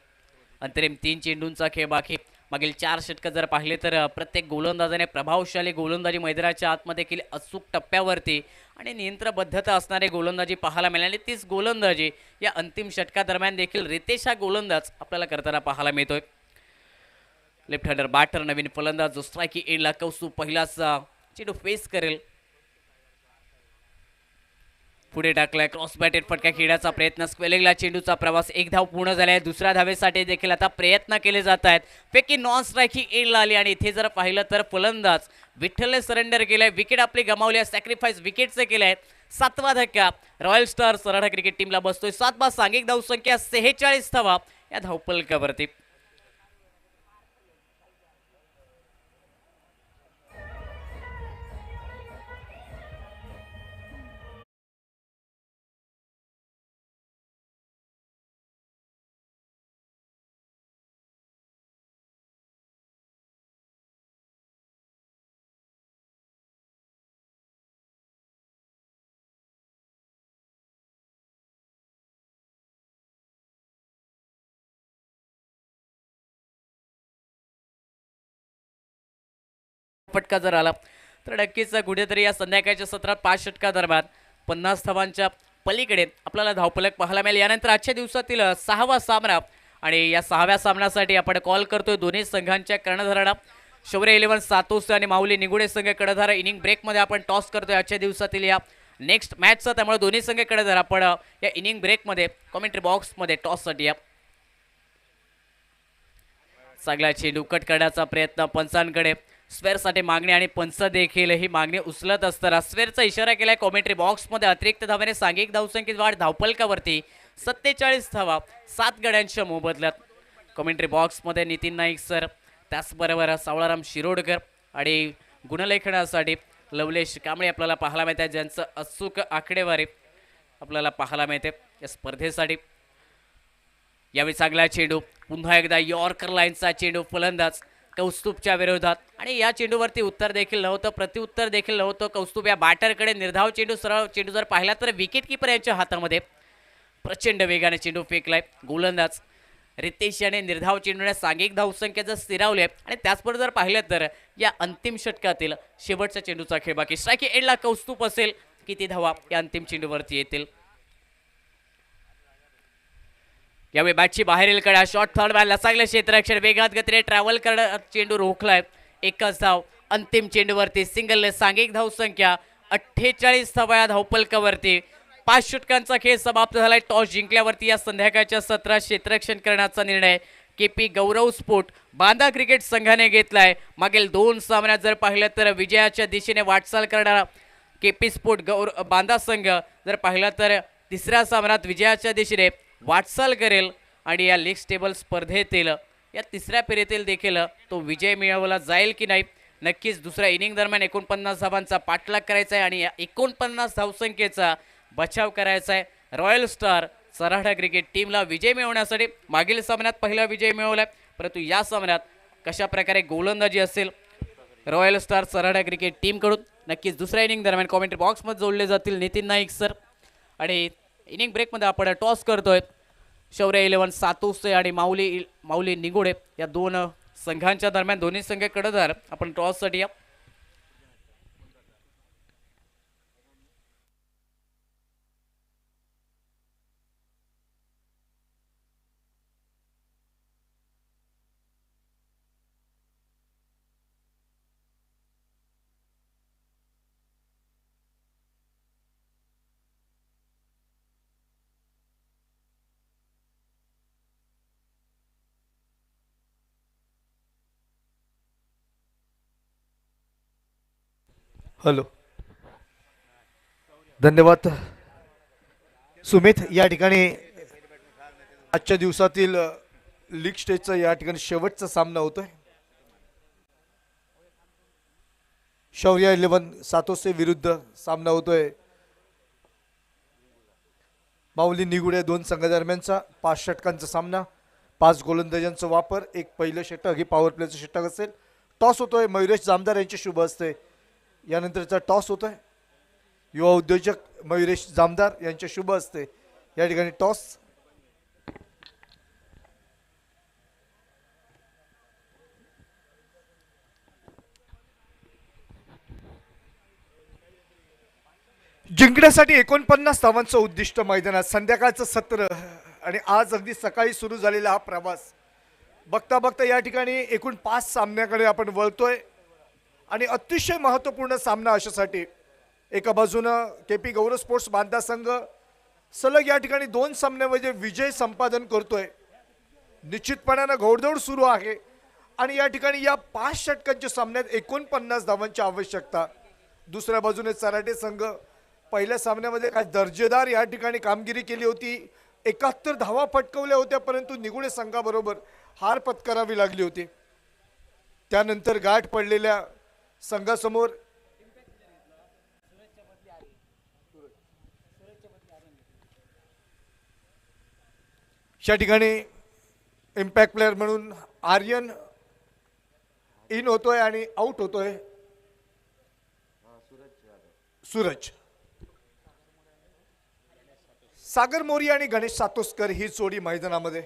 अंतरिम 3 चेंडूंचा खेळ बाकी. मागील 4 षटकं जर पाहिले तर प्रत्येक गोलंदाजाने प्रभावशाली गोलंदाजी मैदानाच्या आतमध्ये केली. अचूक टप्प्यावरती आणि नियंत्रणबद्धता असणारे गोलंदाजी पाहायला मिळाली. तीच गोलंदाजी या अंतिम षटकादरम्यान देखील रितेश हा गोलंदाज आपल्याला करताना पाहायला मिळतोय. लेफ्ट हँडर बॅटर नवीन फलंदाज जो स्ट्राइक एंडला. कौस्तुभ पहिलाच चेंडू फेस करेल. पुढे टाकलाय. क्रॉस बॅटेड फटका खेळण्याचा प्रयत्न. स्क्वेलिंगला चेंडूचा प्रवास. 1 धाव पूर्ण झालाय. दुसऱ्या धावेसाठी देखील आता प्रयत्न केले जात आहेत. फेकी नॉन स्ट्राइकिंग एंडला आली आणि इथे जर पाहिलं तर फलंदाज विठ्ठलने सरेंडर केलाय. विकेट आपली गमावली आहे. सॅक्रिफाईस विकेटचे केले आहेत. 7वा धक्का रॉयल स्टार सराडा क्रिकेट टीमला बसतोय. 7 सांघिक धावसंख्या 46 धावा या धावपलकावरती. फटका जर आला तर नक्कीच कुठेतरी या संध्याकाळच्या सत्रात 5 षटका दरम्यान 50 धावांच्या पलीकडे आपल्याला धावफलक पाहायला मिळेल. यानंतर आजच्या दिवसातील 6वा सामना आणि या 6व्या सामन्यासाठी आपण कॉल करतोय दोन्ही संघांच्या कर्णधारांना. शौर्य 11 सातोसे आणि माऊली निगुडे संघ कर्णधार. इनिंग ब्रेकमध्ये आपण टॉस करतोय आजच्या दिवसातील या नेक्स्ट मॅचचा. त्यामुळे दोन्ही संघ कर्णधार आपण या इनिंग ब्रेकमध्ये कॉमेंट्री बॉक्समध्ये टॉससाठी या. चांगला चेंडू कट करण्याचा प्रयत्न पंचांकडे. स्वेअरसाठी मागणी आणि पंच देखील ही मागणी उचलत असताना स्वेअरचा इशारा केलाय कॉमेंट्री बॉक्समध्ये. अतिरिक्त धावेने सांघिक धावसंख्येत वाढ. धावपलकावरती 47 धावा 7 गड्यांच्या मोबदल्यात. कॉमेंट्री बॉक्समध्ये नितीन नाईक सर, त्याचबरोबर सावळाराम शिरोडकर आणि गुणलेखनासाठी लवलेश कांबळे आपल्याला पाहायला मिळते, ज्यांचं अचूक आकडेवारी आपल्याला पाहायला मिळते या स्पर्धेसाठी. यावेळी चांगला चेंडू, पुन्हा एकदा यॉर्कर लाईनचा चेंडू फलंदाज कौस्तुभच्या विरोधात आणि या चेंडूवरती उत्तर देखील नव्हतं, प्रत्युत्तर देखील नव्हतं. कौस्तुभ या बॅटरकडे निर्धाव चेंडू, सरळ चेंडू जर पाहिला तर विकेट किपर यांच्या हातामध्ये. प्रचंड वेगाने चेंडू फेकलाय गोलंदाज रितेश याने. निर्धाव चेंडूने सांघिक धावसंख्या जर स्थिरावली आणि त्याचबरोबर जर पाहिलं तर या अंतिम षटकातील शेवटच्या चेंडूचा खेळ बाकी. स्ट्राइक एंडला कौस्तुभ असेल. किती धावा या अंतिम चेंडूवरती येतील. यावेळी बॅटची बाहेरील कडा, शॉर्ट थर्ड बॅटला चांगले क्षेत्ररक्षण, वेगात गतीने ट्रॅव्हल करत चेंडू रोखलाय. एकच धाव अंतिम चेंडूवरती. सिंगलने सांघिक धावसंख्या 48 धावा या धावपलकावरती. 5 षटकांचा खेळ समाप्त झालाय. टॉस जिंकल्यावरती या संध्याकाळच्या सत्रात क्षेत्ररक्षण करण्याचा निर्णय केपी गौरव स्पोर्ट बांदा क्रिकेट संघाने घेतलाय. मागील 2 सामन्यात जर पाहिलं तर विजयाच्या दिशेने वाटचाल करणारा केपी स्पोर्ट बांदा संघ जर पाहिलं तर तिसऱ्या सामन्यात विजयाच्या दिशेने वाटचाल करेल आणि या लीग टेबल स्पर्धेतील या तिसऱ्या फेरीतील देखील तो विजय मिळवला जाईल की नाही. नक्कीच दुसऱ्या इनिंग दरम्यान 49 धावांचा पाठलाग करायचा आहे आणि या 49 धावसंख्येचा बचाव करायचा आहे. रॉयल स्टार सराडा क्रिकेट टीमला विजय मिळवण्यासाठी मागील सामन्यात पहिला विजय मिळवलाय, परंतु या सामन्यात कशा प्रकारे गोलंदाजी असेल रॉयल स्टार सराडा क्रिकेट टीमकडून नक्कीच दुसऱ्या इनिंग दरम्यान कॉमेंट्री बॉक्समध्ये जोडले जातील नितीन नाईक सर. आणि इनिंग ब्रेकमध्ये आपण टॉस करतोय. शौर्य 11 सातोसे आणि माऊली निगोडे या 2 संघांच्या दरम्यान दोन्ही संघ कडदार आपण टॉससाठी या. हॅलो, धन्यवाद सुमित. या ठिकाणी आजच्या दिवसातील लीग स्टेजचा या ठिकाणी शेवटचा सामना होतोय. शौर्य 11 सातोसे विरुद्ध सामना होतोय माऊली निगुडे 2 संघादरम्यानचा. 5 षटकांचा सामना, 5 गोलंदाजांचा वापर, एक पहिलं षटक हे पॉवर प्लेचं षटक असेल. टॉस होतोय मयुरेश जामदार यांचे शुभ असते. यानंतरचा टॉस होतोय युवा उद्योजक मयुरेश जामदार यांच्या शुभ असते. या ठिकाणी टॉस जिंकण्यासाठी 49 धावांचं उद्दिष्ट मैदानात. संध्याकाळचं सत्र आणि आज अगदी सकाळी सुरू झालेला हा प्रवास बघता बघता या ठिकाणी एकूण 5 सामन्याकडे आपण वळतोय आणि अतिशय महत्त्वपूर्ण सामना अशासाठी. एका बाजूनं केपी गौरव स्पोर्ट्स बांदा संघ सलग या ठिकाणी 2 सामन्यामध्ये विजय संपादन करतोय. निश्चितपणानं घोडदौड सुरू आहे आणि या ठिकाणी या 5 षटकांच्या सामन्यात 49 धावांची आवश्यकता. दुसऱ्या बाजूने सराटे संघ पहिल्या सामन्यामध्ये काय दर्जेदार या ठिकाणी कामगिरी केली होती. 71 धावा फटकवल्या होत्या, परंतु निगुडे संघाबरोबर हार पत्करावी लागली होती. त्यानंतर गाठ पडलेल्या संघासमोर या ठिकाणी इम्पॅक्ट प्लेअर म्हणून आर्यन इन होतोय आणि आउट होतोय सूरज. सागर मोरी आणि गणेश सातोस्कर ही जोडी मैदानामध्ये.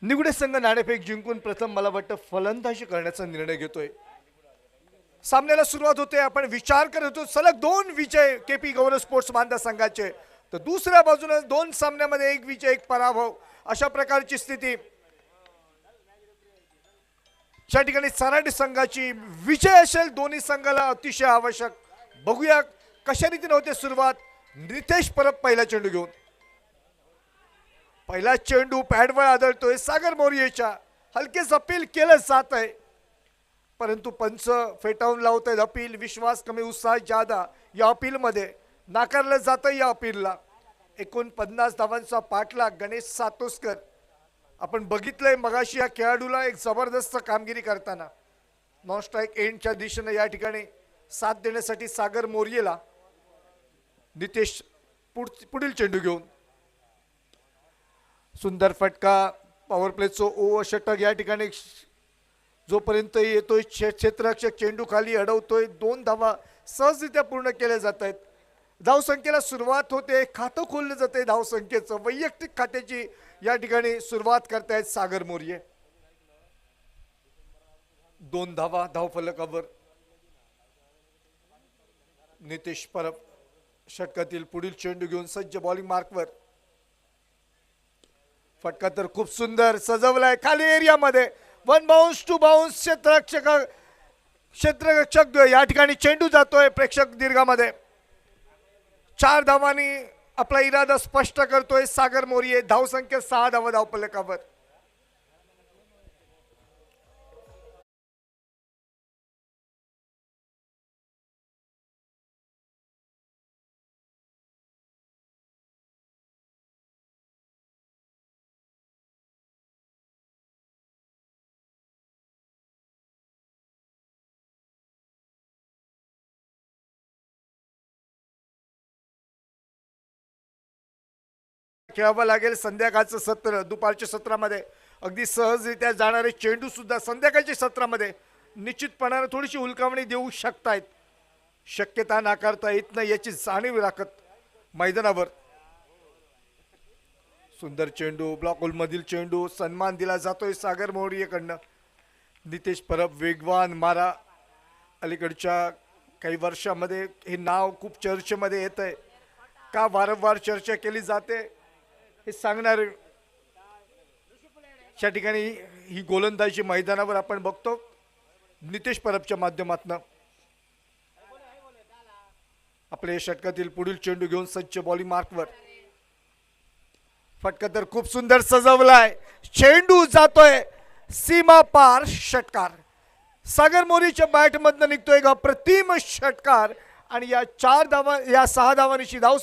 निगुडे संघ नाणेफेक जिंकून प्रथम मला वाटतं फलंदाजी करण्याचा निर्णय घेतोय. सामन्याला सुरुवात होते. आपण विचार करत होतो सलग 2 विजय केपी गौरव स्पोर्ट्स बांदा संघाचे, तर दुसऱ्या बाजूने 2 सामन्यामध्ये 1 विजय 1 पराभव अशा प्रकारची स्थिती. या ठिकाणी सराटी संघाची विजय असेल दोन्ही संघाला अतिशय आवश्यक. बघूया कशा रीतीने होते सुरुवात. नितेश परब पहिला चेंडू घेऊन. पहिला चेंडू पॅडवर आदळतोय. सागर मोरियेच्या हलकेच अपील केलं जात आहे, परंतु पंच फेटाळून लावत आहेत अपील. विश्वास कमी उत्साह जादा या अपीलमध्ये नाकारलं जातं. या अपीलला 49 धावांचा पाठलाग गणेश सातोस्कर. आपण बघितलंय मगाशी या खेळाडूला एक जबरदस्त कामगिरी करताना. नॉन स्ट्राईक एंडच्या दिशेने या ठिकाणी साथ देण्यासाठी सागर मोरियेला नितेश पुढील चेंडू घेऊन. सुंदर फटका पॉवर प्लेचं ओ षटक. या ठिकाणी जोपर्यंत येतोय क्षेत्ररक्षक चेंडू खाली अडवतोय. 2 धावा सहजरित्या पूर्ण केल्या जात आहेत. धावसंख्येला सुरुवात होते. खातं खोललं जाते धावसंख्येचं. वैयक्तिक खात्याची या ठिकाणी सुरुवात करतायत सागर मोरिये. 2 धावा धावफलकावर. नितेश परब षटकातील पुढील चेंडू घेऊन सज्ज बॉलिंग मार्कवर. फटका तर खूप सुंदर सजवलाय खाली एरियामध्ये. 1 बाउन्स 2 बाउन्स. क्षेत्ररक्षक या ठिकाणी चेंडू जातोय प्रेक्षक दीर्घामध्ये. 4 धावांनी आपला इरादा स्पष्ट करतोय सागर मोरिये. धावसंख्या 6 धावा धावफलकावर. खेळावं लागेल संध्याकाळचं सत्र. दुपारच्या सत्रामध्ये अगदी सहजरित्या जाणारे चेंडू सुद्धा संध्याकाळच्या सत्रामध्ये निश्चितपणाने थोडीशी हुलकावणी देऊ शकतायत. शक्यता नाकारता येत नाही याची जाणीव राखत मैदानावर. सुंदर चेंडू ब्लॉक होल मधील चेंडू. सन्मान दिला जातोय सागर मोरियेकडनं. नितेश परब वेगवान मारा. अलीकडच्या काही वर्षामध्ये हे नाव खूप चर्चेमध्ये येत आहे. का वारंवार चर्चा केली जाते हे सांगणार. या ठिकाणी ही गोलंदाजी मैदानावर आपण बघतो नितेश परबच्या माध्यमातून. आपल्या षटकातील पुढील चेंडू घेऊन सज्ज बॉलिंग मार्कवर. फटका तर खूप सुंदर सजवलाय. चेंडू जातोय सीमा पार. षटकार सागर मोरीच्या बॅट मधनं निघतोय एक अप्रतिम षटकार. आणि या 6 धावांची धाव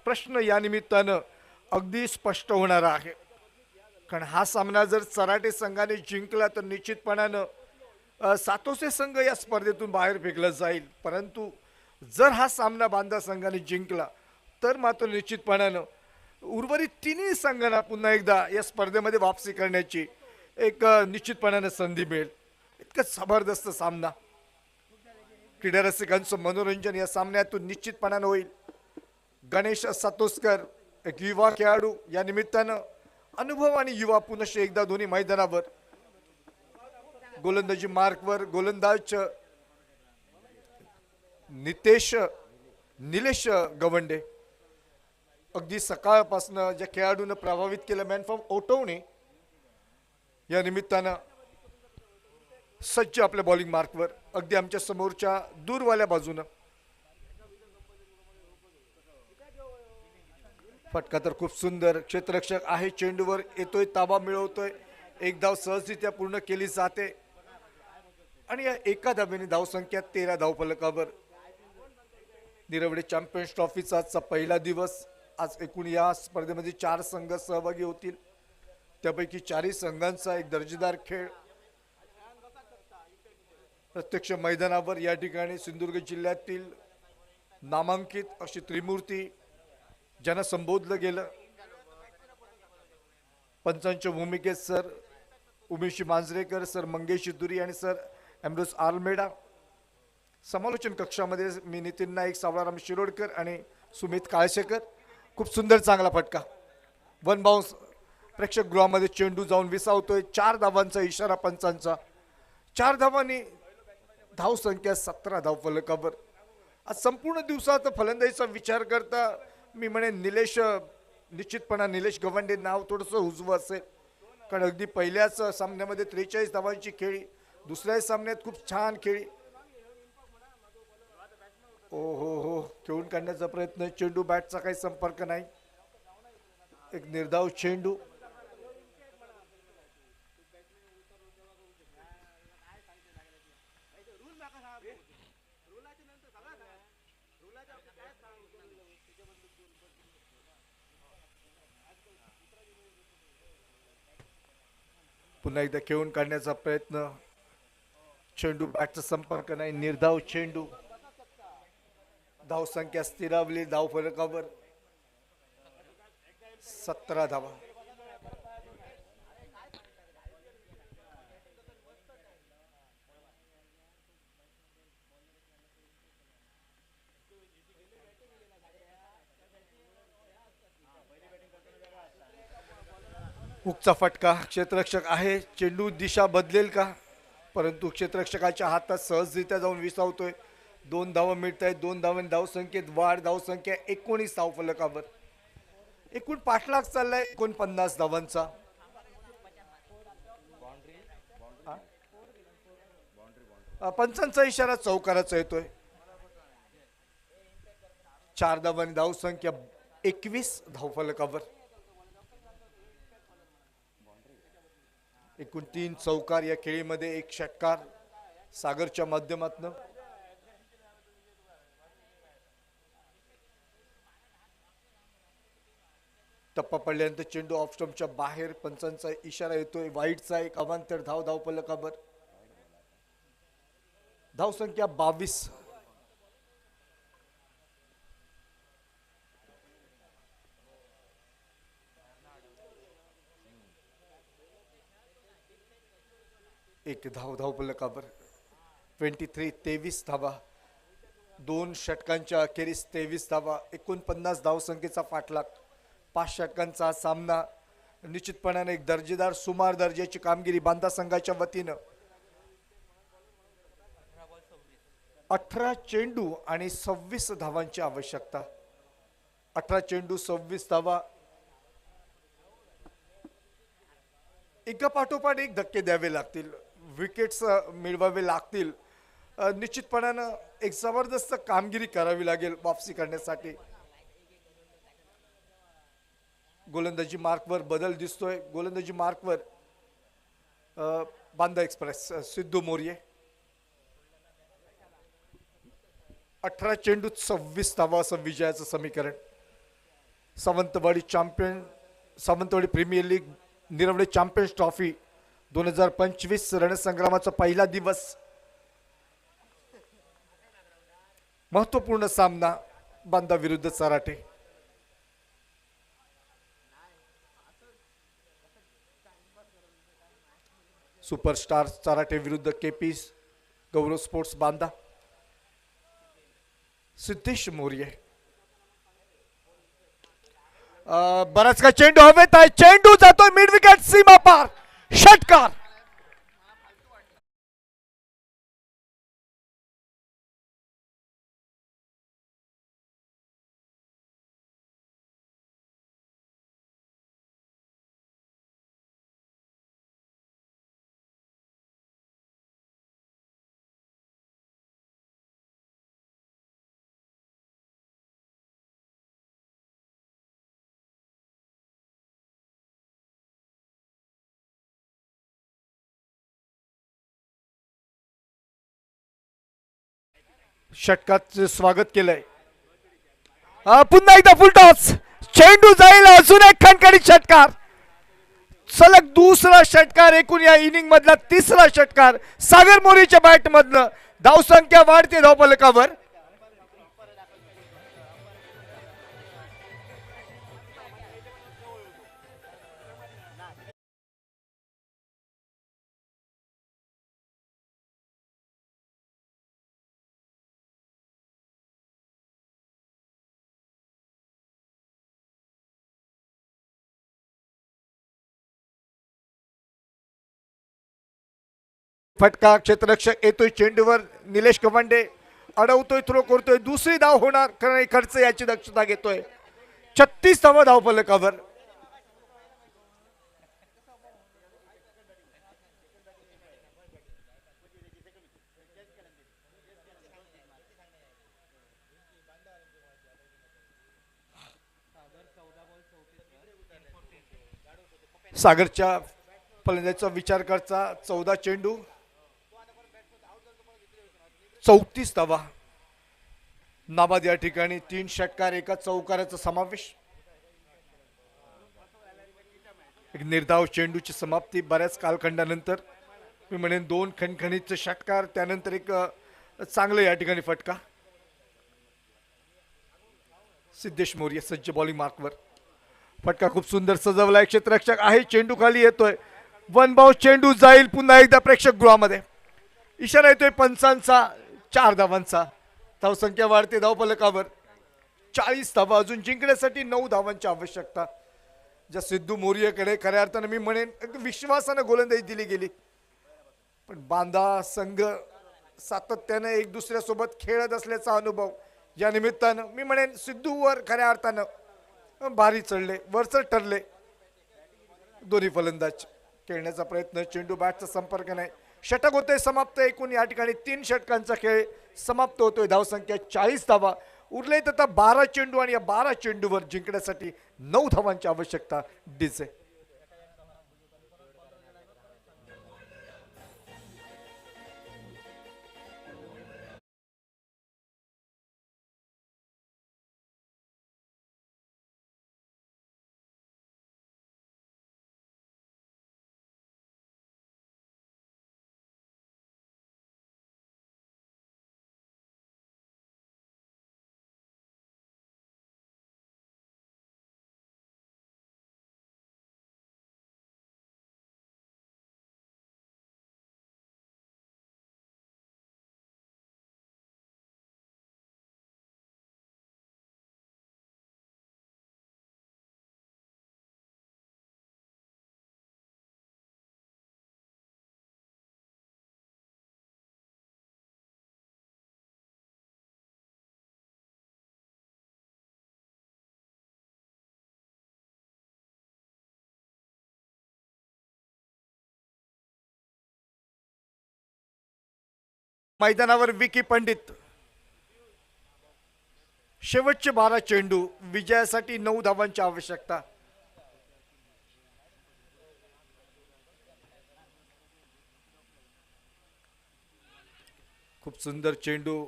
प्रश्न या निमित्तानं अगदी स्पष्ट होणार आहे. कारण हा सामना जर चराटे संघाने जिंकला तर निश्चितपणानं सातोसे संघ या स्पर्धेतून बाहेर फेकला जाईल. परंतु जर हा सामना बांदा संघाने जिंकला तर मात्र निश्चितपणानं उर्वरित तिन्ही संघांना पुन्हा एकदा या स्पर्धेमध्ये वापसी करण्याची एक निश्चितपणानं संधी मिळेल. इतका जबरदस्त सामना. क्रीडा रसिकांचं मनोरंजन या सामन्यातून निश्चितपणानं होईल. गणेश सातोसकर एक युवा खेळाडू या निमित्तानं अनुभव आणि युवा पुनश्च एकदा दोन्ही मैदानावर. गोलंदाजी मार्कवर गोलंदाज निलेश गवंडे. अगदी सकाळपासून ज्या खेळाडूनं प्रभावित केलं मॅन फ्रॉम ओटवणे या निमित्तानं सज्ज आपल्या बॉलिंग मार्कवर. अगदी आमच्या समोरच्या दूरवाल्या बाजूनं. फटका तर खूप सुंदर. क्षेत्ररक्षक आहे चेंडूवर येतोय ताबा मिळवतोय. एक धाव सहजरित्या पूर्ण केली जाते आणि या एका धावेने धावसंख्या 13 धावफलकावर. निरवडे चॅम्पियन्स ट्रॉफीचा आजचा पहिला दिवस. आज एकूण या स्पर्धेमध्ये 4 संघ सहभागी होतील. त्यापैकी 4ही संघांचा एक दर्जेदार खेळ प्रत्यक्ष मैदानावर या ठिकाणी सिंधुदुर्ग जिल्ह्यातील नामांकित अशी त्रिमूर्ती ज्यांना संबोधलं गेलं. पंचांच्या भूमिकेत सर उमेशी मांजरेकर, सर मंगेश दुरी आणि सर एम्ब्रोस आल्मेडा. समालोचन कक्षामध्ये मी नितीन नाईक, सावळाराम शिरोडकर आणि सुमित काळशेकर. खूप सुंदर चांगला फटका. 1 बाउन्स. प्रेक्षक गृहामध्ये चेंडू जाऊन विसावतोय. 4 धावांचा इशारा पंचांचा. 4 धावांनी धावसंख्या 17 धावफलकावर. आज संपूर्ण दिवसाचा फलंदाजीचा विचार करता मी म्हणे निश्चितपणा निलेश गवंडे नाव थोडंसं उजवं असेल. कारण अगदी पहिल्याच सामन्यामध्ये 43 धावांची खेळी. दुसऱ्या सामन्यात खूप छान खेळी. हो खेळून काढण्याचा प्रयत्न. चेंडू बॅटचा काही संपर्क नाही. एक निर्धाव चेंडू. पुन्हा एकदा खेळून काढण्याचा प्रयत्न. चेंडू बॅटचा संपर्क नाही, निर्धाव चेंडू. धावसंख्या स्थिरावली, धाव फलकावर 17 धावा. हुकचा फटका, क्षेत्ररक्षक आहे, चेंडू दिशा बदलेल का, परंतु क्षेत्ररक्षकाच्या हातात सहजरित्या जाऊन विसावतोय. 2 धावा मिळत आहेत, 2 धावांनी धावसंख्येत वाढ. धावसंख्या 19 धाव फलकावर. एकूण पाठलाग चाललाय 49 धावांचा. पंचांचा इशारा चौकाराचा येतोय. 4 धावांनी धावसंख्या 21 धाव फलकावर. एकूण 3 चौकार या खेळीमध्ये, 1 षटकार सागरच्या माध्यमातून. टप्पा पडल्यानंतर चेंडू ऑफ स्टंपच्या बाहेर. पंचांचा इशारा येतोय, वाईटचा एक अवांतर धाव धाव फलकावर. धावसंख्या 22. एक धाव धाव फलकावर. 23 धावा. 2 षटकांच्या अखेरीस 23 धावा. 49 धावसंख्येचा पाठलाग. 5 षटकांचा सामना. निश्चितपणाने एक दर्जेदार सुमार दर्जाची कामगिरी बांदा संघाच्या वतीनं. 18 चेंडू आणि 26 धावांची आवश्यकता. 18 चेंडू 26 धावा. एका पाठोपाठ एक धक्के द्यावे लागतील, विकेट्स मिळवावे लागतील. निश्चितपणानं एक जबरदस्त कामगिरी करावी लागेल वापसी करण्यासाठी. गोलंदाजी मार्कवर बदल दिसतोय. गोलंदाजी मार्कवर बांदा एक्सप्रेस सिद्धू मोर्ये. 18 चेंडू 26 धावा असं विजयाचं समीकरण. Sawantwadi premier league Nirawade champions trophy 2025 रणसंग्रामाचा पहिला दिवस. महत्वपूर्ण सामना बांदा विरुद्ध चराटे. सुपरस्टार चराटे विरुद्ध केपी गौरव स्पोर्ट्स बांदा. सिद्धेश मोर्ये. बराच का चेंडू हवेत आहे. चेंडू जातोय मिड विकेट सीमा पार. षटकार. षटकात स्वागत केलंय. पुन्हा एकदा फुलटॉस. चेंडू जाईल. अजून एक खणखणीत षटकार. सलग दुसरा षटकार. एकूण या इनिंग मधला 3रा षटकार सागर मोरीच्या बॅट मधनं. धावसंख्या वाढते धावफलकावर. फटका. क्षेत्ररक्षक येतोय चेंडूवर. निलेश गवांडे अडवतोय, थ्रो करतोय. दुसरी धाव होणार कारण खर्च याची दक्षता घेतोय. 36 धावा धाव फलकावर. सागरच्या फलंदाजीचा विचार करता 14 चेंडू 34 धावा. नाबाद या ठिकाणी 3 षटकार, 1 चौकाराचा समावेश. एक निर्धाव चेंडूची समाप्ती बऱ्याच कालखंडानंतर. मी म्हणेन 2 खणखणीत षटकार, त्यानंतर एक चांगलं या ठिकाणी फटका. सिद्धेश मौर्य सज्ज बॉलिंग मार्कवर. फटका खूप सुंदर सजवलाय. क्षेत्ररक्षक आहे, चेंडू खाली येतोय. वन बाउंस चेंडू जाईल पुन्हा एकदा प्रेक्षक गृहामध्ये. इशारा येतोय पंचांचा. 4 धावांचा. धावसंख्या वाढते धावफलकावर. 40 धावा अजून जिंकण्यासाठी 9 धावांची आवश्यकता. ज्या सिद्धू मोर्येकडे खऱ्या अर्थानं मी म्हणेन अगदी विश्वासानं गोलंदाजी दिली गेली, पण बांधा संघ सातत्यानं एक दुसऱ्यासोबत खेळत असल्याचा अनुभव या निमित्तानं मी म्हणेन सिद्धूवर खऱ्या अर्थानं भारी चढले, वरचढ ठरले. दोन्ही फलंदाज खेळण्याचा प्रयत्न. चेंडू बॅटचा संपर्क नाही. षटक होतोय समाप्त. एकूण या ठिकाणी 3 षटकांचा खेळ समाप्त होतोय. धावसंख्या 40 धावा. उरले तर आता 12 चेंडू आणि या 12 चेंडूवर जिंकण्यासाठी 9 धावांची आवश्यकता. डीजे मैदानावर विकी पंडित. शेवटचे 12 चेंडू. विजयासाठी 9 धावांची आवश्यकता. खूप सुंदर चेंडू.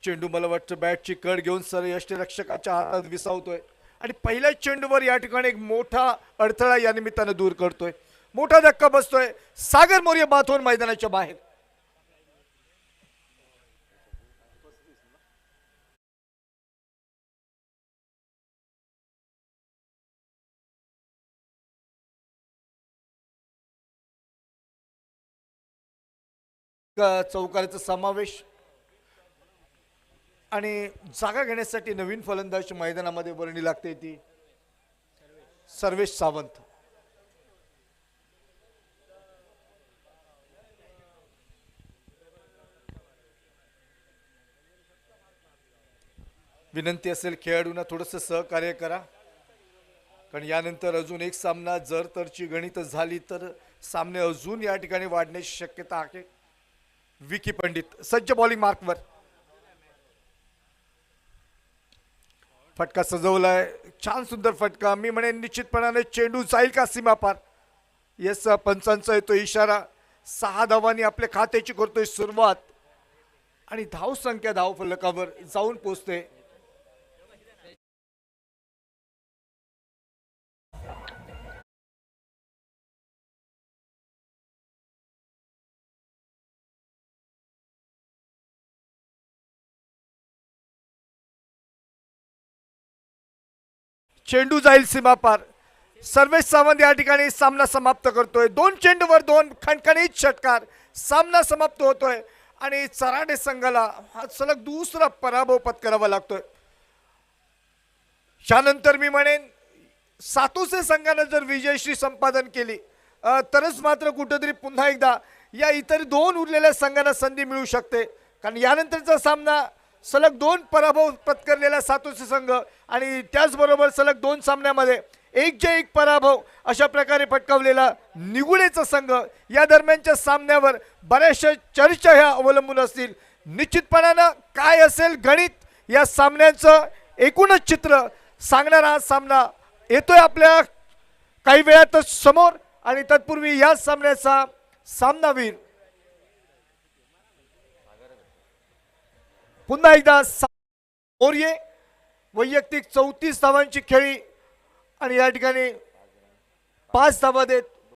चेंडू मला वाटतं बॅटची कड घेऊन सर यष्टीरक्षकाच्या हातात विसावतोय आणि पहिल्याच चेंडूवर या ठिकाणी एक मोठा अडथळा या निमित्तानं दूर करतोय. मोठा धक्का बसतोय. सागर मौर्य बाद होऊन मैदानाच्या बाहेर. चौकाराचा समावेश आणि जागा घेण्यासाठी नवीन फलंदाज मैदानामध्ये वर्णी लागते ती सर्वेश सावंत. विनंती असेल खेळाडूंना थोडंसं सहकार्य करा, कारण यानंतर अजून एक सामना जर तरची गणित झाली तर सामने अजून या ठिकाणी वाढण्याची शक्यता आहे. विकी पंडित सज्ज बॉलिंग मार्कवर. फटका सजवलाय. छान सुंदर फटका. मी म्हणेन निश्चितपणाने चेंडू जाईल का सीमा पार. येस पंचांचा येतो इशारा. 6 धावांनी आपल्या खात्याची करतोय सुरुवात आणि धाव संख्या धाव फलकावर जाऊन पोहोचते. चेंडू जाईल सीमा पार. सर्वेश सावंत या ठिकाणी सामना समाप्त करतोय. 2 चेंडूवर 2 खणखणीत षटकार. सामना समाप्त होतोय आणि चराडे संघाला हा सलग दुसरा पराभव पत्करावा लागतोय. यानंतर मी म्हणेन सातोसे संघाने जर विजयश्री संपादन केली तरच मात्र कुठेतरी पुन्हा एकदा या इतर 2 उरलेल्या संघांना संधी मिळू शकते, कारण यानंतरचा सामना सलग 2 पराभव पत्करलेला सातोसे संघ आणि त्याचबरोबर सलग 2 सामन्यामध्ये 1-1 पराभव अशा प्रकारे पटकावलेला निगुडेचा संघ. या दरम्यानच्या सामन्यावर बऱ्याचशा चर्चा ह्या अवलंबून असतील. निश्चितपणानं काय असेल गणित या सामन्यांचं एकूणच चित्र सांगणारा हा सामना येतोय आपल्या काही वेळातच समोर आणि तत्पूर्वी या सामन्याचा सामनावीर पुन्हा एकदा मौर्य. वैयक्तिक 34 धावांची खेळी आणि या ठिकाणी 5 धावा देत